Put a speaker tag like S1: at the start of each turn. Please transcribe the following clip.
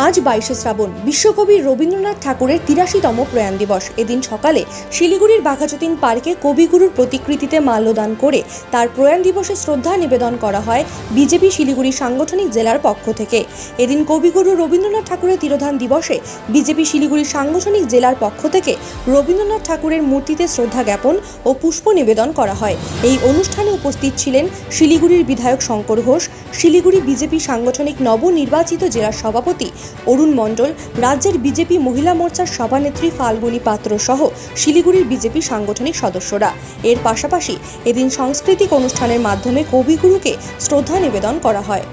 S1: আজ 22শে শ্রাবণ বিশ্বকবি রবীন্দ্রনাথ ঠাকুরের ৮৩তম প্রয়াণ দিবস। এদিন সকালে শিলিগুড়ির বাঘাযতীন পার্কে কবিগুরুর প্রতিকৃতিতে মাল্যদান করে তার প্রয়াণ দিবসে শ্রদ্ধা নিবেদন করা হয় বিজেপি শিলিগুড়ি সাংগঠনিক জেলার পক্ষ থেকে। এদিন কবিগুরু রবীন্দ্রনাথ ঠাকুরের তিরোধান দিবসে বিজেপি শিলিগুড়ি সাংগঠনিক জেলার পক্ষ থেকে রবীন্দ্রনাথ ঠাকুরের মূর্তিতে শ্রদ্ধা জ্ঞাপন ও পুষ্প নিবেদন করা হয়। এই অনুষ্ঠানে উপস্থিত ছিলেন শিলিগুড়ির বিধায়ক শঙ্কর ঘোষ, শিলিগুড়ি বিজেপি সাংগঠনিক নবনির্বাচিত জেলা সভাপতি অরুণ মণ্ডল, রাজ্যের বিজেপি মহিলা মোর্চার সভানেত্রী ফাল্গুনী পাত্র সহ শিলিগুড়ির বিজেপি সাংগঠনিক সদস্যরা। এর পাশাপাশি এদিন সাংস্কৃতিক অনুষ্ঠানের মাধ্যমে কবিগুরুকে শ্রদ্ধা নিবেদন করা হয়।